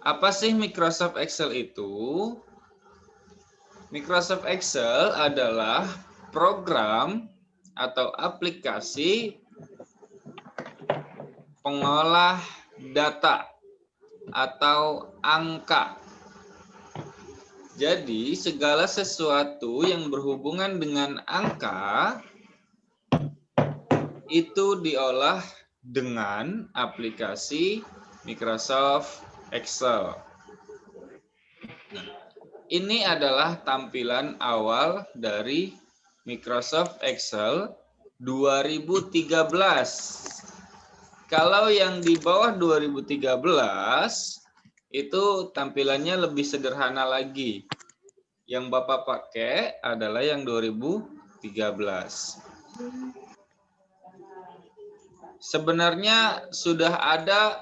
Apa sih Microsoft Excel itu? Microsoft Excel adalah program atau aplikasi pengolah data atau angka. Jadi, segala sesuatu yang berhubungan dengan angka itu diolah dengan aplikasi Microsoft Excel. Ini adalah tampilan awal dari Microsoft Excel 2013. Kalau yang di bawah 2013 itu tampilannya lebih sederhana lagi. Yang Bapak pakai adalah yang 2013. Sebenarnya sudah ada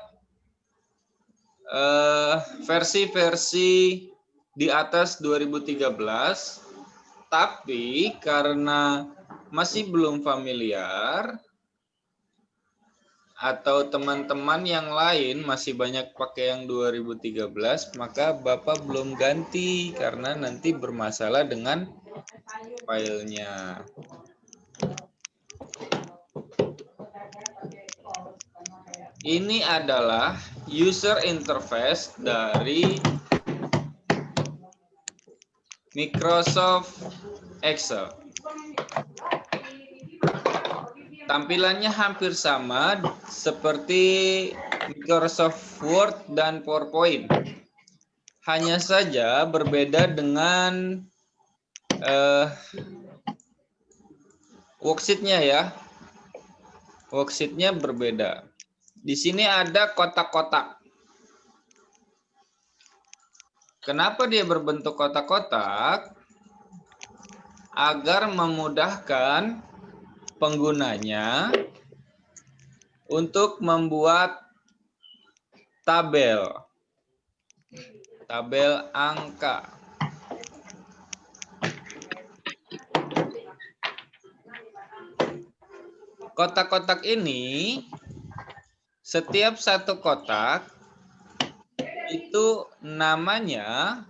versi-versi di atas 2013, tapi karena masih belum familiar atau teman-teman yang lain masih banyak pakai yang 2013, maka Bapak belum ganti karena nanti bermasalah dengan filenya. Ini adalah user interface dari Microsoft Excel. Tampilannya hampir sama seperti Microsoft Word dan PowerPoint. Hanya saja berbeda dengan worksheet-nya ya. Worksheet-nya berbeda. Di sini ada kotak-kotak. Kenapa dia berbentuk kotak-kotak? Agar memudahkan penggunanya untuk membuat tabel angka. Kotak-kotak ini, setiap satu kotak itu namanya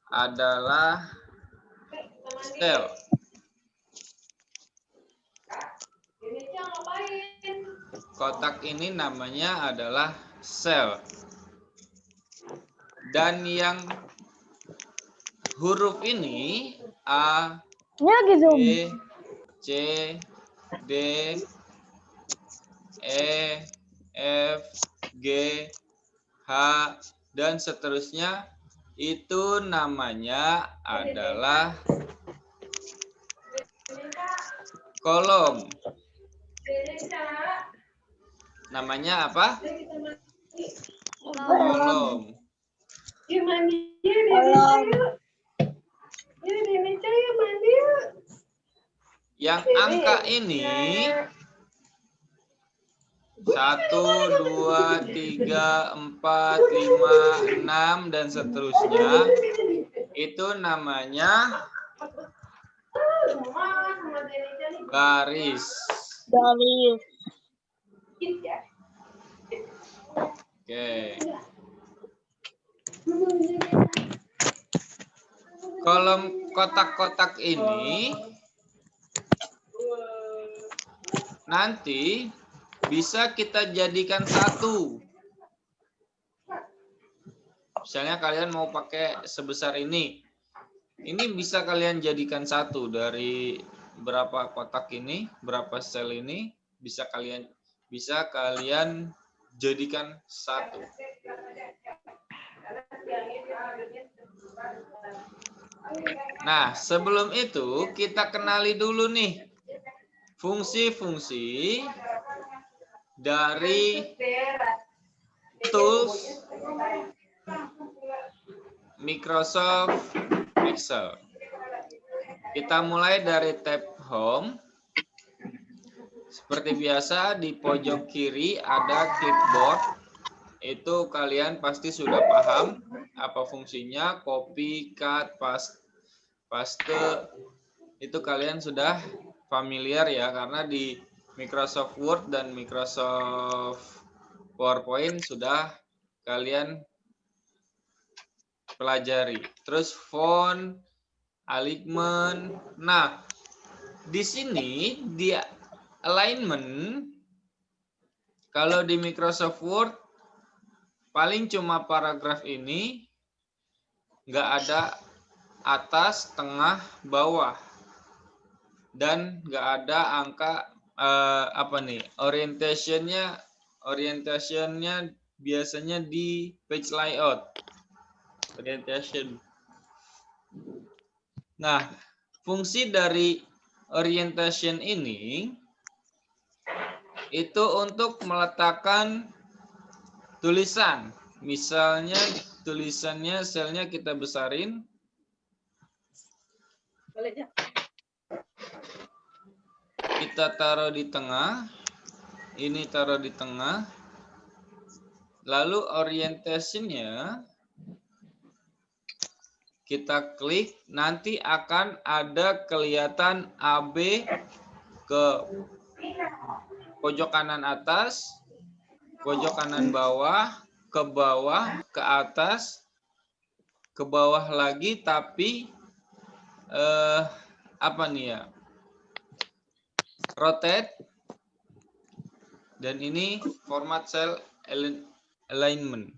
adalah sel. Kotak ini namanya adalah sel. Dan yang huruf ini A, B, C, D, E, F, G, H, dan seterusnya itu namanya adalah kolom. Namanya apa? Kolom. Yang angka ini 1, 2, 3, 4, 5, 6 dan seterusnya itu namanya baris. Oke. Kolom kotak-kotak ini nanti bisa kita jadikan satu. Misalnya kalian mau pakai sebesar ini. Ini bisa kalian jadikan satu dari berapa kotak ini, berapa sel ini bisa kalian jadikan satu. Nah, sebelum itu kita kenali dulu nih fungsi-fungsi dari tools Microsoft Excel. Kita mulai dari tab Home. Seperti biasa di pojok kiri ada clipboard. Itu kalian pasti sudah paham apa fungsinya, copy, cut, paste. Itu kalian sudah familiar ya karena di Microsoft Word dan Microsoft PowerPoint sudah kalian pelajari. Terus font, alignment. Nah, di sini di alignment, kalau di Microsoft Word paling cuma paragraf ini, nggak ada atas, tengah, bawah, dan nggak ada angka apa nih, orientationnya biasanya di page layout orientation. Nah, fungsi dari orientation ini itu untuk meletakkan tulisan. Misalnya tulisannya selnya kita besarin. Kita taruh di tengah. Ini taruh di tengah. Lalu orientationnya kita klik, nanti akan ada kelihatan AB ke pojok kanan atas, pojok kanan bawah, ke atas, ke bawah lagi, tapi apa nih ya? Rotate. Dan ini format cell alignment.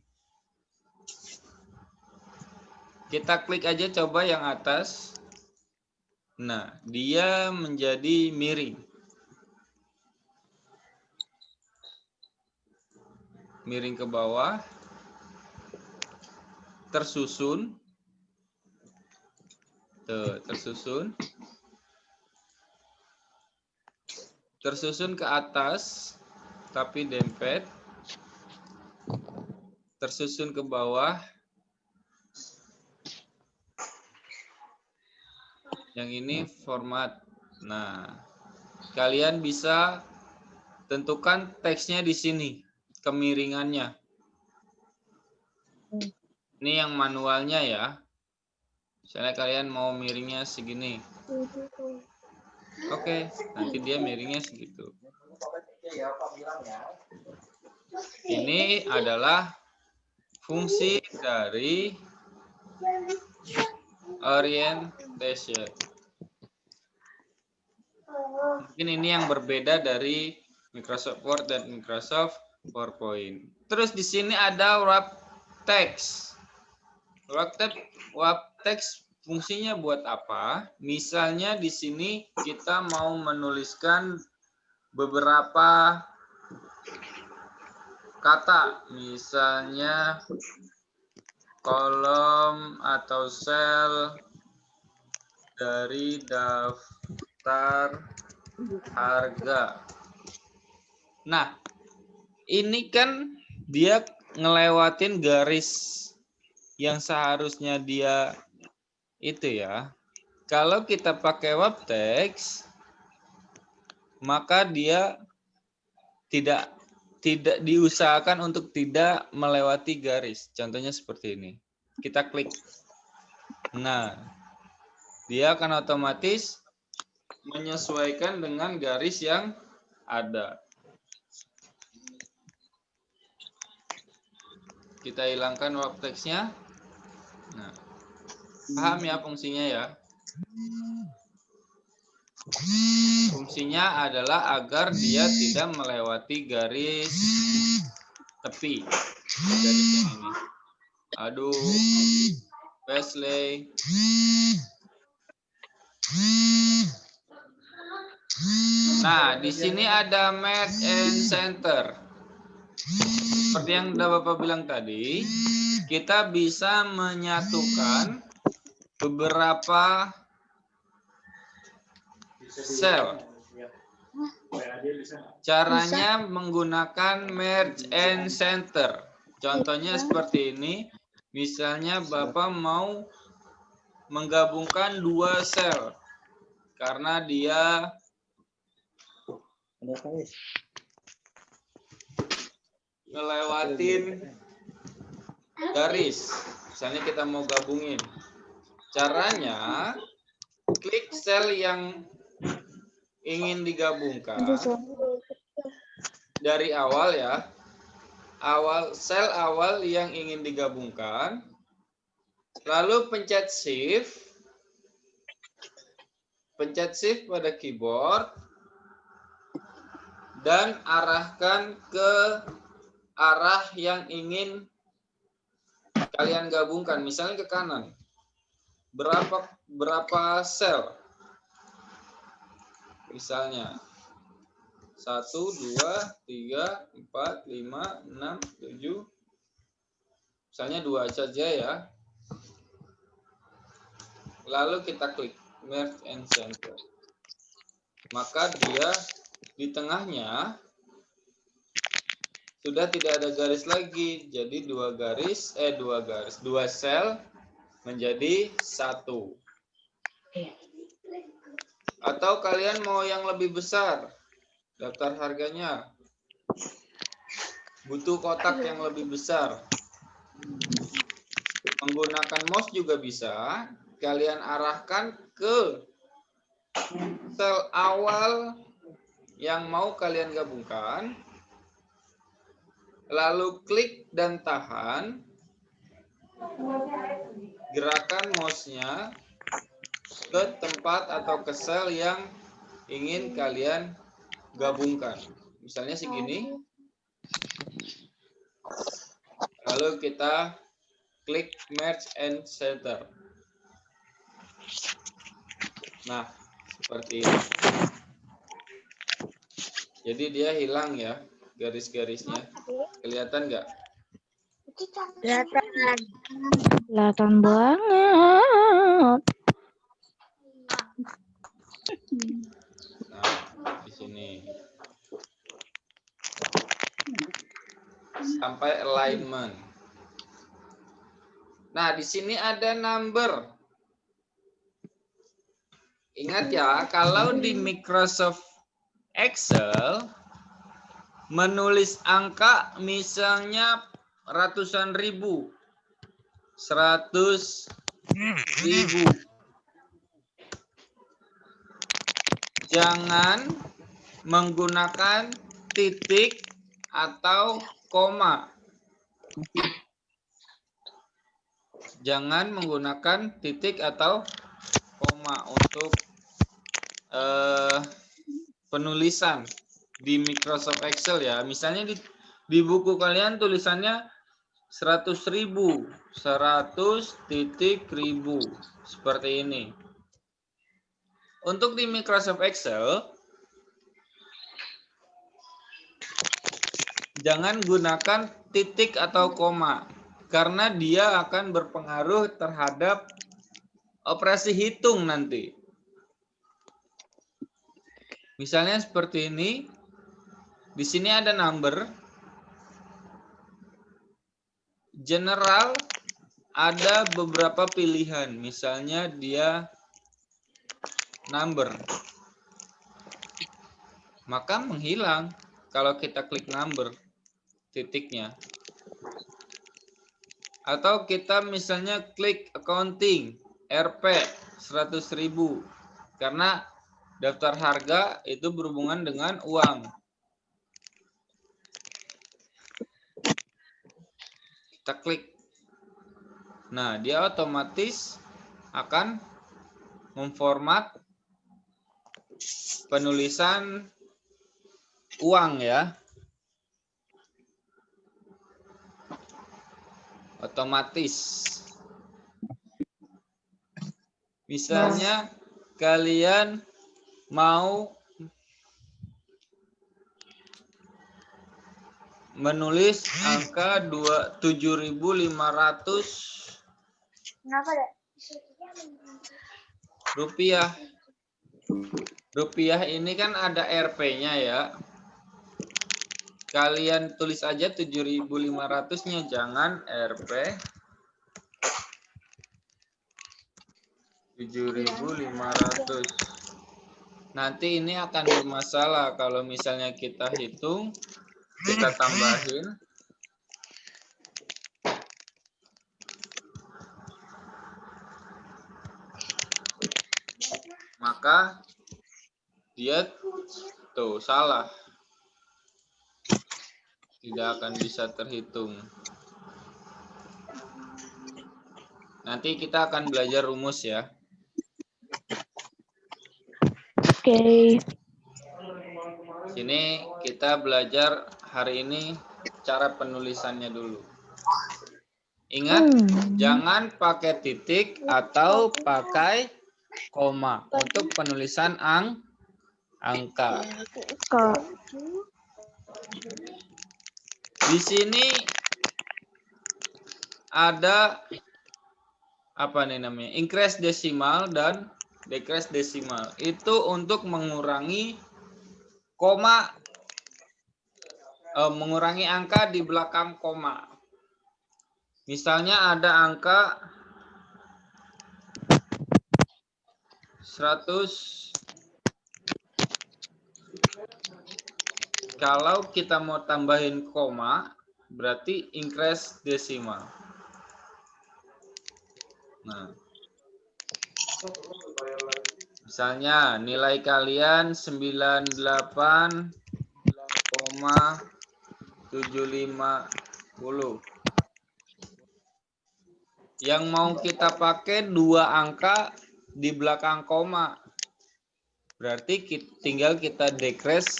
Kita klik aja coba yang atas. Nah, dia menjadi miring. Miring ke bawah. Tersusun. Tuh, tersusun. Tersusun ke atas, tapi dempet. Tersusun ke bawah. Yang ini format. Nah, kalian bisa tentukan teksnya di sini, kemiringannya. Ini yang manualnya ya. Misalnya kalian mau miringnya segini. Oke, nanti dia miringnya segitu. Ini adalah fungsi dari orientation. Mungkin ini yang berbeda dari Microsoft Word dan Microsoft PowerPoint. Terus di sini ada wrap text. Wrap text fungsinya buat apa? Misalnya di sini kita mau menuliskan beberapa kata, misalnya kolom atau sel dari daftar harga. Nah, ini kan dia ngelewatin garis yang seharusnya dia itu ya. Kalau kita pakai wrap text, maka dia tidak diusahakan untuk tidak melewati garis. Contohnya seperti ini. Kita klik. Nah, dia akan otomatis menyesuaikan dengan garis yang ada. Kita hilangkan wrap text-nya. Nah, paham ya fungsinya ya? Fungsinya adalah agar dia tidak melewati garis tepi. Garis yang ini. Aduh, Wesley. Nah, di sini ada match and center. Seperti yang udah Bapak bilang tadi, kita bisa menyatukan beberapa sel. Caranya menggunakan merge and center. Contohnya seperti ini. Misalnya Bapak mau menggabungkan dua sel karena dia ngelewatin garis. Misalnya kita mau gabungin. Caranya klik sel yang ingin digabungkan dari awal ya. Sel awal yang ingin digabungkan. Lalu pencet shift pada keyboard dan arahkan ke arah yang ingin kalian gabungkan, misalnya ke kanan. Berapa sel? Misalnya 1, 2, 3, 4, 5, 6, 7. Misalnya 2 saja ya. Lalu kita klik merge and center. Maka dia di tengahnya sudah tidak ada garis lagi. Jadi dua sel menjadi 1. Atau kalian mau yang lebih besar? Daftar harganya. Butuh kotak yang lebih besar. Menggunakan mouse juga bisa. Kalian arahkan ke sel awal yang mau kalian gabungkan. Lalu klik dan tahan. Gerakan mouse-nya ke tempat atau ke sel yang ingin kalian gabungkan. Misalnya segini. Lalu kita klik merge and center. Nah, seperti ini. Jadi dia hilang ya garis-garisnya. Kelihatan nggak? Kelihatan. Kelihatan banget. Nah, di sini. Sampai alignment. Nah, di sini ada number. Ingat ya, kalau di Microsoft Excel menulis angka misalnya ratusan ribu, 100.000. Jangan menggunakan titik atau koma. Jangan menggunakan titik atau koma untuk penulisan di Microsoft Excel ya. Misalnya di buku kalian tulisannya 100.000, 100.000 seperti ini. Untuk di Microsoft Excel jangan gunakan titik atau koma karena dia akan berpengaruh terhadap operasi hitung nanti. Misalnya seperti ini. Di sini ada number. General ada beberapa pilihan. Misalnya dia number. Maka menghilang kalau kita klik number titiknya. Atau kita misalnya klik accounting RP 100.000 karena daftar harga itu berhubungan dengan uang. Kita klik. Nah, dia otomatis akan memformat penulisan uang ya. Otomatis. Misalnya kalian mau menulis angka 7.500 rupiah. Rupiah ini kan ada RP-nya ya. Kalian tulis aja 7.500-nya, jangan RP 7.500. Nanti ini akan bermasalah kalau misalnya kita hitung, kita tambahin. Maka dia tuh salah. Tidak akan bisa terhitung. Nanti kita akan belajar rumus ya. Oke. Sini kita belajar hari ini cara penulisannya dulu. Ingat, jangan pakai titik atau pakai koma untuk penulisan angka. Di sini ada apa nih namanya? Increase desimal dan decrease desimal. Itu untuk mengurangi koma, mengurangi angka di belakang koma. Misalnya ada angka 100. Kalau kita mau tambahin koma, berarti increase desimal. Nah, misalnya nilai kalian 98,750. Yang mau kita pakai 2 angka di belakang koma. Berarti tinggal kita decrease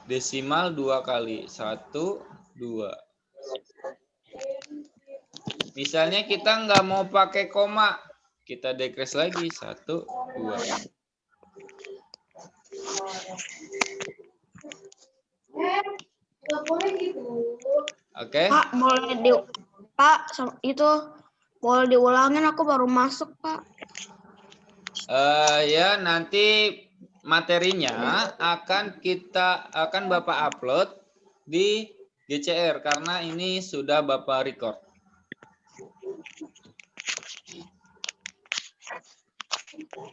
desimal 2 kali. 1, 2. Misalnya kita nggak mau pakai koma. Kita decrease lagi. 1, 2. Oke. Pak, itu boleh diulangin, aku baru masuk, Pak. Ya, nanti materinya akan Bapak upload di GCR karena ini sudah Bapak record.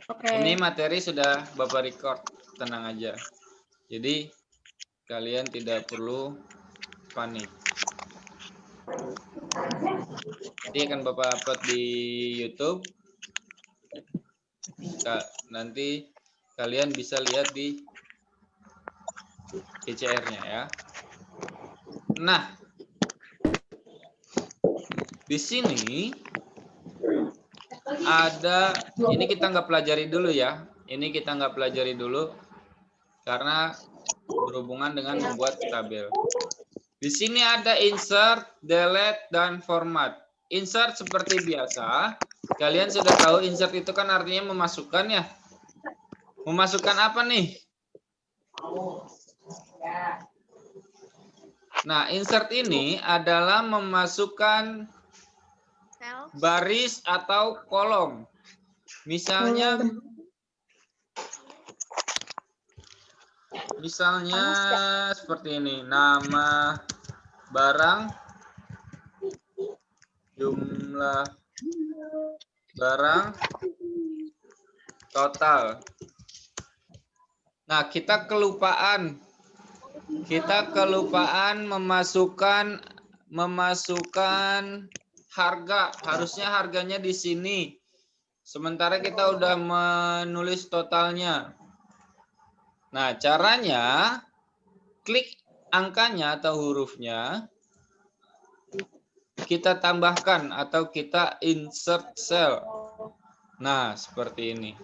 Oke. Ini materi sudah Bapak record, tenang aja. Jadi kalian tidak perlu panik. Nanti akan Bapak upload di YouTube. Nanti kalian bisa lihat di GCR-nya ya. Nah, di sini ada, ini kita nggak pelajari dulu ya. Ini kita nggak pelajari dulu karena berhubungan dengan membuat tabel. Di sini ada insert, delete, dan format. Insert seperti biasa. Kalian sudah tahu insert itu kan artinya memasukkan ya. Memasukkan apa nih? Nah, insert ini adalah memasukkan baris atau kolom. Misalnya seperti ini, nama barang, jumlah barang, total. Nah, kita kelupaan memasukkan harga. Harusnya harganya di sini. Sementara kita udah menulis totalnya. Nah, caranya klik angkanya atau hurufnya, kita tambahkan atau kita insert cell. Nah, seperti ini.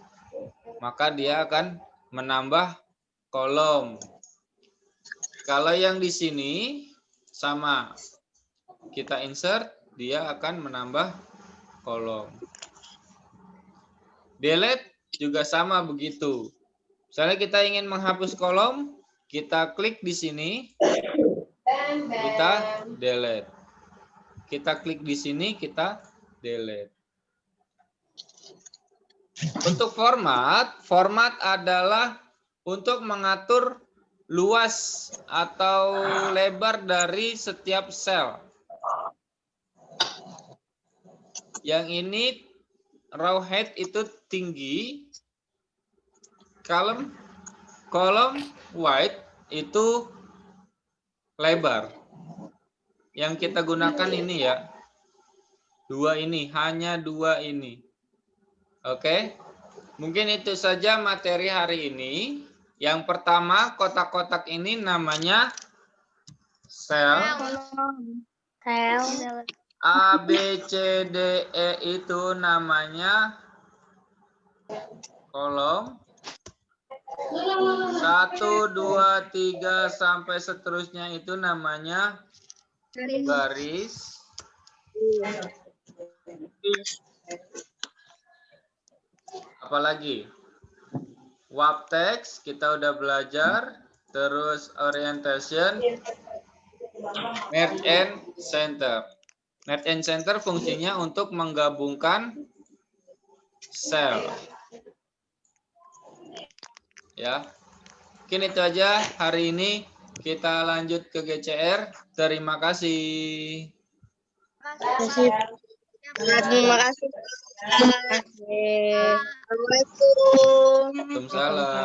Maka dia akan menambah kolom. Kalau yang di sini sama, kita insert, dia akan menambah kolom. Delete juga sama begitu. Misalnya kita ingin menghapus kolom, kita klik di sini, kita delete. Kita klik di sini, kita delete. Untuk format adalah untuk mengatur luas atau lebar dari setiap sel. Yang ini row height itu tinggi, kolom width itu lebar. Yang kita gunakan ini ya, hanya dua ini. Oke, mungkin itu saja materi hari ini. Yang pertama, kotak-kotak ini namanya sel. A, B, C, D, E itu namanya kolom. 1, 2, 3 sampai seterusnya itu namanya baris. Apalagi? Waptex kita udah belajar. Terus orientation. Merge and center. Merge and center fungsinya untuk menggabungkan sel. Ya. Mungkin itu aja hari ini. Kita lanjut ke GCR. Terima kasih. Terima kasih. Assalamualaikum. Waalaikumsalam.